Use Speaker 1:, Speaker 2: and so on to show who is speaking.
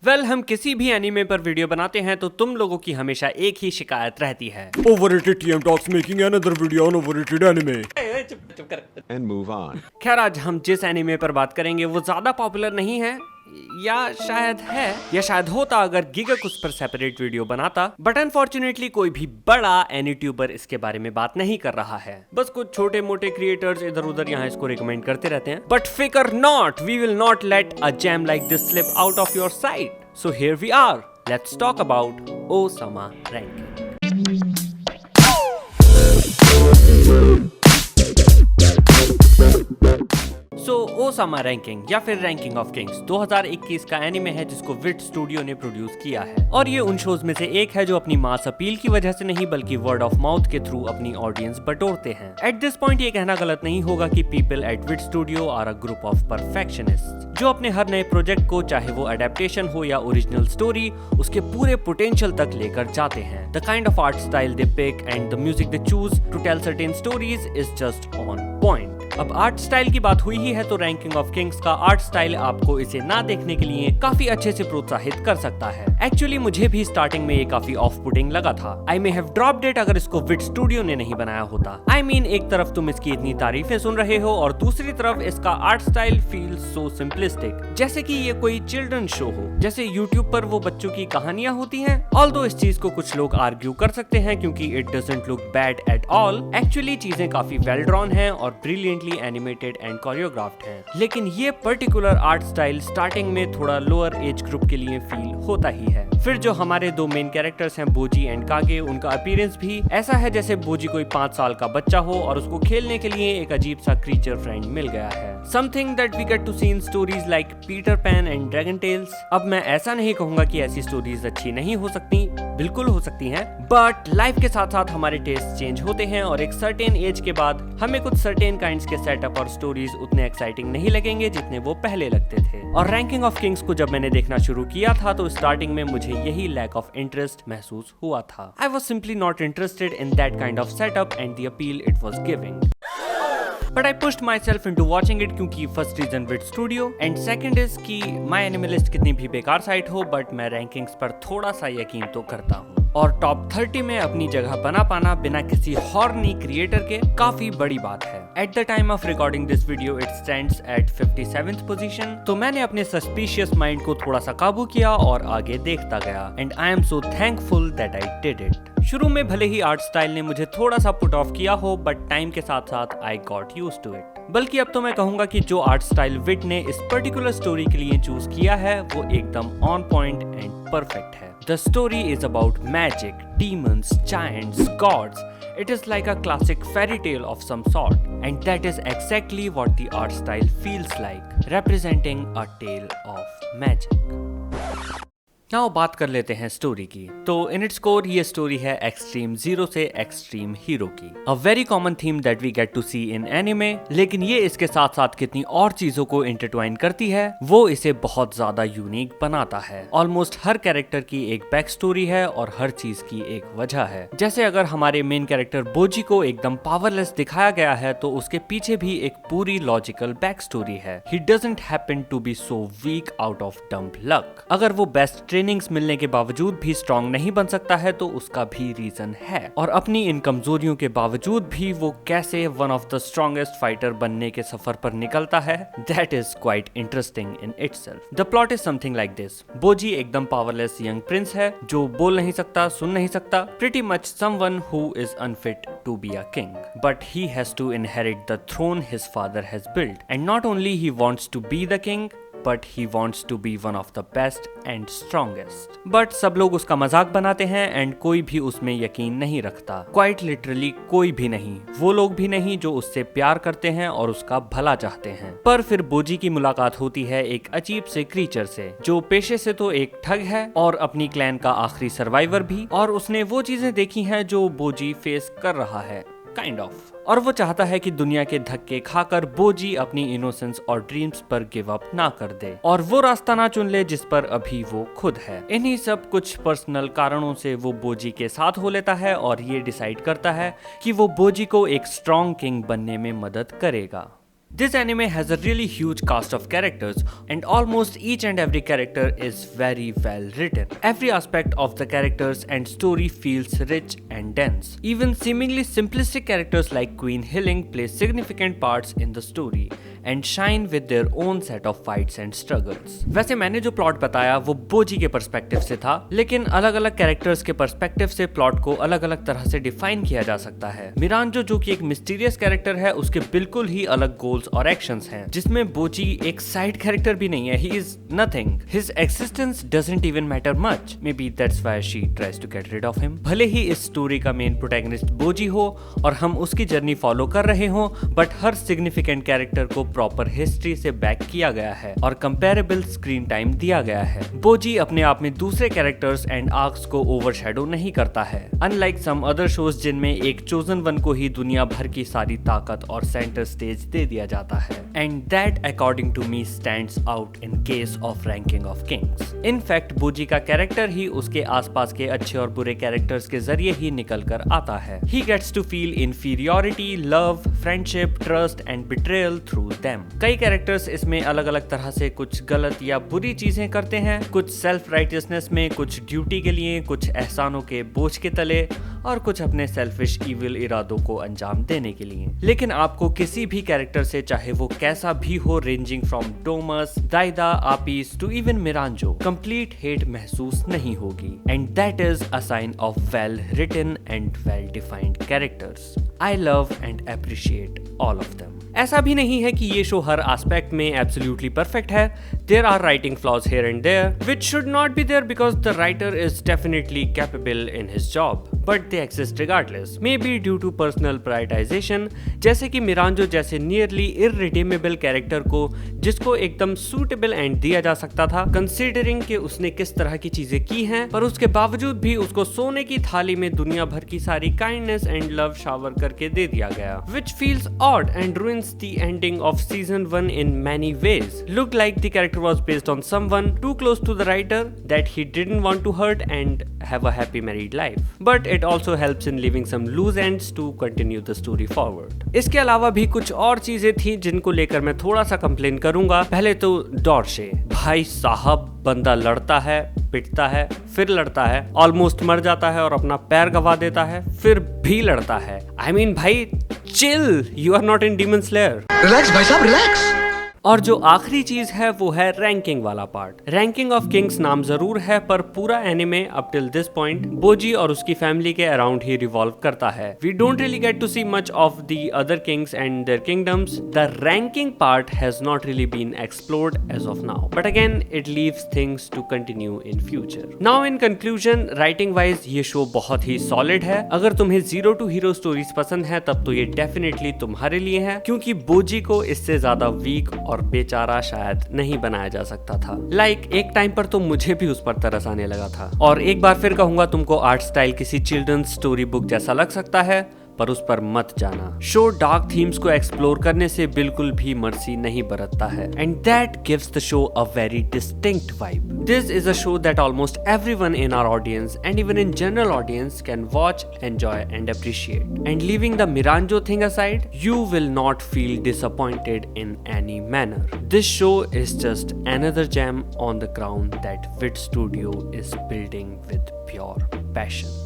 Speaker 1: Well हम किसी भी एनीमे पर वीडियो बनाते हैं तो तुम लोगों की हमेशा एक ही शिकायत रहती है,
Speaker 2: Overrated TM Talks making another video on overrated anime.
Speaker 3: And move on.
Speaker 1: खैर आज हम जिस एनीमे पर बात करेंगे वो ज्यादा पॉपुलर नहीं है, या शायद है, या शायद होता अगर गीगक उस पर सेपरेट वीडियो बनाता, बट अनफॉर्चुनेटली कोई भी बड़ा एनीट्यूबर इसके बारे में बात नहीं कर रहा है। बस कुछ छोटे मोटे क्रिएटर्स इधर उधर यहाँ इसको रिकमेंड करते रहते हैं, बट फिकर not, we will not let a gem like this slip out of your sight. So here we are, let's talk about Ousama ranking. Ousama ranking या फिर रैंकिंग ऑफ किंग्स 2021 का एनिमे है जिसको विट studio ने produce किया है, और ये उन शोज में से एक है जो अपनी मास अपील की वजह से नहीं बल्कि वर्ड ऑफ माउथ के थ्रू अपनी ऑडियंस बटोरते हैं। एट दिस पॉइंट ये कहना गलत नहीं होगा कि people at Wit studio are a group of perfectionists जो अपने हर नए प्रोजेक्ट को, चाहे वो अडेप्टेशन हो या ओरिजिनल स्टोरी, उसके पूरे पोटेंशियल तक लेकर जाते हैं। The kind of art style they pick and the music they choose to tell certain stories is just on point. अब आर्ट स्टाइल की बात हुई ही है तो रैंकिंग ऑफ किंग्स का आर्ट स्टाइल आपको इसे ना देखने के लिए काफी अच्छे से प्रोत्साहित कर सकता है। एक्चुअली मुझे भी स्टार्टिंग में ये काफी ऑफ पुटिंग लगा था। आई मे हैव ड्रॉप्ड इट अगर इसको विट स्टूडियो ने नहीं बनाया होता। आई मीन एक तरफ तुम इसकी इतनी तारीफें सुन रहे हो और दूसरी तरफ इसका art style feels so simplistic, जैसे कि ये कोई चिल्ड्रन शो हो, जैसे यूट्यूब पर वो बच्चों की कहानियां होती हैं। ऑल्दो इस चीज को कुछ लोग आर्ग्यू कर सकते हैं क्योंकि it doesn't look bad at all. Actually चीजें काफी वेल ड्रॉन हैं और ब्रिलियंटली एनिमेटेड एंड कोरियोग्राफ्ड हैं, लेकिन ये पर्टिकुलर आर्ट स्टाइल स्टार्टिंग में थोड़ा लोअर एज ग्रुप के लिए फील होता ही है। फिर जो हमारे दो मेन कैरेक्टर्स हैं बोजी एंड कागे, उनका अपीयरेंस भी ऐसा है जैसे बोजी कोई 5 साल का बच्चा हो और उसको खेलने के लिए एक अजीब सा क्रीचर फ्रेंड मिल गया है। Something that we get to see in stories like Peter Pan and dragon tales. अब मैं ऐसा नहीं कहूंगा कि ऐसी स्टोरीज अच्छी नहीं हो सकती, बिल्कुल हो सकती हैं, बट लाइफ के साथ साथ हमारे टेस्ट चेंज होते हैं और एक सर्टेन एज के बाद हमें कुछ सर्टेन काइंड्स के सेटअप और स्टोरीज उतने एक्साइटिंग नहीं लगेंगे जितने वो पहले लगते थे। और रैंकिंग ऑफ किंग्स को जब मैंने देखना शुरू किया था तो स्टार्टिंग में मुझे यही लैक ऑफ इंटरेस्ट महसूस हुआ था। I was simply not interested in that kind of setup and the appeal it was giving. But I pushed myself into watching it क्योंकि first reason Wit studio and second is कि My Anime List कितनी भी बेकार site हो but मैं rankings पर थोड़ा सा यकीन तो करता हूँ, और टॉप 30 में अपनी जगह बना पाना बिना किसी हॉर्नी क्रिएटर के काफी बड़ी बात है। At the time of recording this video it stands eight 57th position, तो मैंने अपने सस्पिशियस माइंड को थोड़ा सा काबू किया और आगे देखता गया and I am so thankful that I did it. शुरू में भले ही आर्ट स्टाइल ने मुझे थोड़ा सा पुट ऑफ किया हो बट टाइम के साथ साथ I got used to it. बल्कि अब तो मैं कहूंगा कि जो आर्ट स्टाइल विट ने इस पर्टिकुलर स्टोरी के लिए चूज किया है वो एकदम ऑन पॉइंट एंड परफेक्ट है। The story is about magic, demons, giants, gods. It is like a classic fairy tale of some sort, and that is exactly what the art style feels like, representing a tale of magic. Now बात कर लेते हैं story की। तो in its core ये story है extreme zero से extreme hero की, a very common theme that we get to see in anime, लेकिन ये इसके साथ साथ कितनी और चीजों को इंटरट्वाइन करती है वो इसे बहुत ज्यादा यूनिक बनाता है। ऑलमोस्ट हर कैरेक्टर की एक बैक स्टोरी है और हर चीज की एक वजह है। जैसे अगर हमारे मेन कैरेक्टर बोजी को एकदम पावरलेस दिखाया गया है तो उसके पीछे भी एक पूरी लॉजिकल बैक स्टोरी है। He doesn't happen to be so weak out of dumb luck. अगर वो बेस्ट ट्रेनिंग्स मिलने के बावजूद भी स्ट्रॉन्ग नहीं बन सकता है तो उसका भी रीजन है, और अपनी इन कमजोरियों के बावजूद भी वो कैसे one of the strongest fighter बनने के सफर पर निकलता है, that is quite interesting in itself. The plot is something like this. Bojji एकदम पावरलेस यंग प्रिंस है जो बोल नहीं सकता, सुन नहीं सकता, pretty much someone who is unfit to be a king, but he has to inherit the throne his father has built, and not only he wants to be the king but he wants to be one of the best and strongest. But सब लोग उसका मजाक बनाते हैं and कोई भी उसमें यकीन नहीं रखता। Quite literally कोई भी नहीं, वो लोग भी नहीं जो उससे प्यार करते हैं और उसका भला चाहते हैं। पर फिर बोजी की मुलाकात होती है एक अजीब से क्रीचर से जो पेशे से तो एक ठग है और अपनी क्लैन का आखिरी सर्वाइवर भी, और उसने वो चीजें देखी हैं जो बोजी फेस कर रहा है काइंड ऑफ, और वो चाहता है कि दुनिया के धक्के खाकर बोजी अपनी इनोसेंस और ड्रीम्स पर गिव अप ना कर दे और वो रास्ता ना चुन ले जिस पर अभी वो खुद है। इन्हीं सब कुछ पर्सनल कारणों से वो बोजी के साथ हो लेता है और ये डिसाइड करता है कि वो बोजी को एक स्ट्रॉन्ग किंग बनने में मदद करेगा। This anime has a really huge cast of characters, and almost each and every character is very well written. Every aspect of the characters and story feels rich and dense. Even seemingly simplistic characters like Queen Hilling play significant parts in the story and shine with their own set of fights and struggles. वैसे मैंने जो plot बताया वो बोजी के perspective से था, लेकिन अलग अलग कैरेक्टर्स के पर्सपेक्टिव से प्लॉट को अलग अलग तरह से डिफाइन किया जा सकता है। मिरांजो जो कि एक मिस्टीरियस कैरेक्टर है, उसके बिल्कुल ही अलग गोल्स और एक्शंस हैं, जिसमें बोजी एक साइड कैरेक्टर भी नहीं है। He is nothing, his existence doesn't even matter much, maybe that's why she tries to get rid of him. भले ही इस स्टोरी का मेन प्रोटैगनिस्ट बोजी हो और हम उसकी जर्नी फॉलो कर रहे हो, बट हर सिग्निफिकेंट कैरेक्टर को प्रॉपर हिस्ट्री से बैक किया गया है और कंपैरेबल स्क्रीन टाइम दिया गया है। बोजी अपने आप में दूसरे कैरेक्टर्स एंड आर्क्स को ओवरशैडो नहीं करता है, अनलाइक सम अदर शोज जिनमें एक चोजन वन को ही दुनिया भर की सारी ताकत और सेंटर स्टेज दे दिया जाता है। And that according to me stands out in case of ranking of kings. In fact Bojji का कैरेक्टर ही उसके आसपास के अच्छे और बुरे कैरेक्टर्स के जरिए ही निकल कर आता है। He gets to feel inferiority, love, friendship, trust and betrayal through them. कई कैरेक्टर्स इसमें अलग अलग तरह से कुछ गलत या बुरी चीजें करते हैं, कुछ सेल्फ राइटियसनेस में, कुछ ड्यूटी के लिए, कुछ एहसानों के बोझ के तले और कुछ अपने सेल्फिश इविल इरादों को अंजाम देने के लिए। लेकिन आपको किसी भी कैरेक्टर से, चाहे वो कैसा भी हो, ranging from Domas, Daida, Apeas to even Miranjo, complete hate महसूस नहीं होगी। And that is a sign of well written and well defined characters. I love and appreciate all of them. ऐसा भी नहीं है कि ये शो हर एस्पेक्ट में एब्सोल्युटली परफेक्ट है। There are writing flaws here and there which should not be there because the writer is definitely capable in his job, but they exist regardless, maybe due to personal prioritization. जैसे कि मिरांजो जैसे nearly irredeemable character को, जिसको एकदम suitable and दिया जा सकता था कंसीडरिंग कि उसने किस तरह की चीजें की हैं, पर उसके बावजूद भी उसको सोने की थाली में दुनिया भर की सारी काइंडनेस एंड लव शावर करके दे दिया गया, which feels odd and ruins the ending of season 1 in many ways. Looked like the character was based on someone too close to the writer that he didn't want to hurt and have a happy married life. But it also helps in leaving some loose ends to continue the story forward. इसके अलावा भी कुछ और चीजें थी जिनको लेकर मैं थोड़ा सा कंप्लेन करूंगा। पहले तो डॉर्शे, भाई साहब, बंदा लड़ता है, पिटता है, फिर लड़ता है, ऑलमोस्ट मर जाता है और अपना पैर गवा देता है, फिर भी लड़ता है। I mean भाई चिल, you are not in demon slayer.
Speaker 4: Relax भाई साहब, रिलैक्स।
Speaker 1: और जो आखिरी चीज है वो है रैंकिंग वाला पार्ट। रैंकिंग ऑफ किंग्स नाम जरूर है, पर पूरा anime up till this point Bojji और उसकी फैमिली के अराउंड ही रिवॉल्व करता है। We don't really get to see much of the other kings and their kingdoms. The ranking part has not really been explored as of now, but again it leaves things to continue in future. Now in conclusion, writing wise ये show बहुत ही solid है। अगर तुम्हें zero to hero stories पसंद है तब तो ये डेफिनेटली तुम्हारे लिए है, क्योंकि बोजी को इससे ज्यादा वीक और बेचारा शायद नहीं बनाया जा सकता था। एक टाइम पर तो मुझे भी उस पर तरस आने लगा था। और एक बार फिर कहूंगा, तुमको आर्ट स्टाइल किसी चिल्ड्रंस स्टोरी बुक जैसा लग सकता है, पर उस पर मत जाना। शो डार्क थीम्स को एक्सप्लोर करने से बिल्कुल भी मर्सी नहीं बरतता है, and that gives the show a very distinct vibe. This is a show that almost everyone in our audience and even in general audience can watch, enjoy and appreciate. And leaving the Miranjo thing aside, you will not feel disappointed in any manner. This show is just another gem on the crown that Wit Studio is building with pure passion.